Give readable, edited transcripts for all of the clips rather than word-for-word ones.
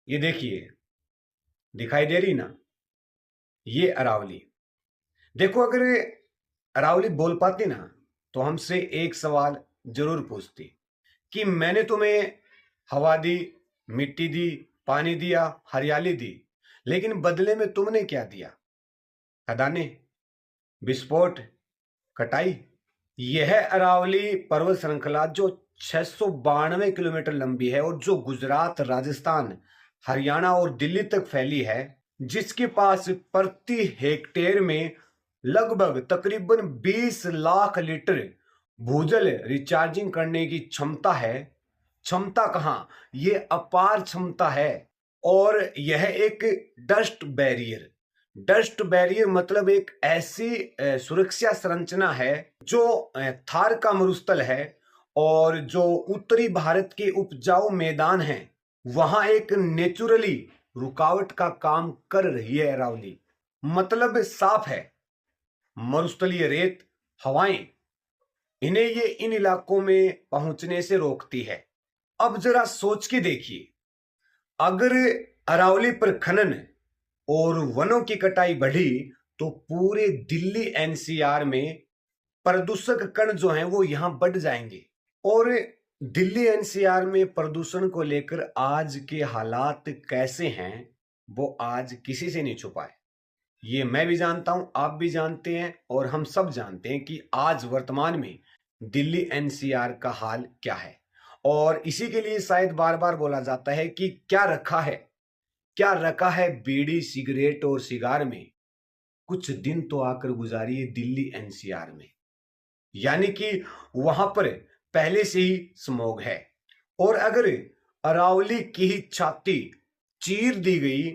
ये देखिए, दिखाई दे रही ना, ये अरावली। देखो, अगर ये अरावली बोल पाती ना तो हमसे एक सवाल जरूर पूछती कि मैंने तुम्हें हवा दी, मिट्टी दी, पानी दिया, हरियाली दी, लेकिन बदले में तुमने क्या दिया? खदानें, विस्फोट, कटाई। यह अरावली पर्वत श्रृंखला जो 692 किलोमीटर लंबी है और जो गुजरात, राजस्थान, हरियाणा और दिल्ली तक फैली है, जिसके पास प्रति हेक्टेयर में लगभग तकरीबन 20 लाख लीटर भूजल रिचार्जिंग करने की क्षमता है। क्षमता कहां, ये अपार क्षमता है। और यह एक डस्ट बैरियर, डस्ट बैरियर मतलब एक ऐसी सुरक्षा संरचना है जो थार का मरुस्थल है और जो उत्तरी भारत के उपजाऊ मैदान हैं वहां एक नेचुरली रुकावट का काम कर रही है अरावली। मतलब साफ है, मरुस्थलीय रेत, हवाएं, इन्हें ये इन इलाकों में पहुंचने से रोकती है। अब जरा सोच के देखिए, अगर अरावली पर खनन और वनों की कटाई बढ़ी तो पूरे दिल्ली एनसीआर में प्रदूषक कण जो हैं वो यहां बढ़ जाएंगे। और दिल्ली एनसीआर में प्रदूषण को लेकर आज के हालात कैसे हैं वो आज किसी से नहीं छुपाए। ये मैं भी जानता हूं, आप भी जानते हैं और हम सब जानते हैं कि आज वर्तमान में दिल्ली एनसीआर का हाल क्या है। और इसी के लिए शायद बार बार बोला जाता है कि क्या रखा है, क्या रखा है बीड़ी, सिगरेट और सिगार में, कुछ दिन तो आकर गुजारिए दिल्ली एनसीआर में। यानी कि वहां पर पहले से ही स्मॉग है। और अगर अरावली की ही छाती चीर दी गई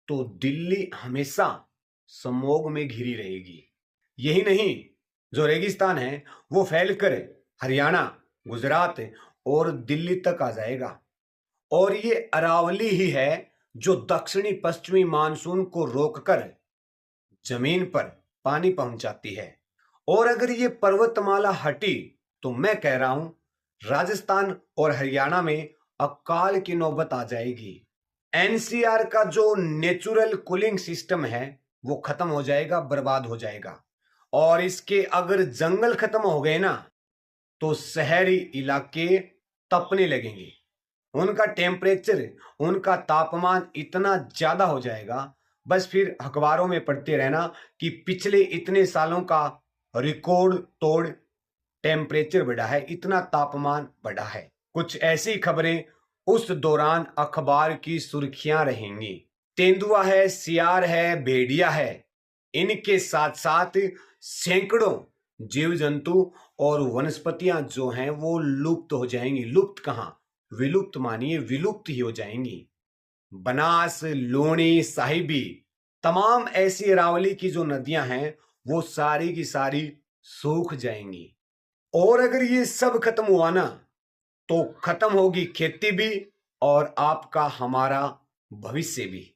तो दिल्ली हमेशा स्मॉग में घिरी रहेगी। यही नहीं, जो रेगिस्तान है वो फैलकर हरियाणा, गुजरात और दिल्ली तक आ जाएगा। और ये अरावली ही है जो दक्षिणी पश्चिमी मानसून को रोककर जमीन पर पानी पहुंचाती है। और अगर ये पर्वतमाला हटी तो मैं कह रहा हूं राजस्थान और हरियाणा में अकाल की नौबत आ जाएगी। एनसीआर का जो नेचुरल कूलिंग सिस्टम है वो खत्म हो जाएगा, बर्बाद हो जाएगा। और इसके अगर जंगल खत्म हो गए ना तो शहरी इलाके तपने लगेंगे। उनका टेम्परेचर, उनका तापमान इतना ज्यादा हो जाएगा, बस फिर अखबारों में पढ़ते रहना कि पिछले इतने सालों का रिकॉर्ड तोड़ टेम्परेचर बढ़ा है, इतना तापमान बढ़ा है। कुछ ऐसी खबरें उस दौरान अखबार की सुर्खियां रहेंगी। तेंदुआ है, सियार है, भेड़िया है, इनके साथ साथ सैकड़ों जीव जंतु और वनस्पतियां जो हैं वो लुप्त हो जाएंगी। लुप्त कहां, विलुप्त मानिए विलुप्त ही हो जाएंगी। बनास, लूणी, साहिबी, तमाम ऐसी अरावली की जो नदियां हैं वो सारी की सारी सूख जाएंगी। और अगर ये सब खत्म हुआ ना तो खत्म होगी खेती भी और आपका हमारा भविष्य भी।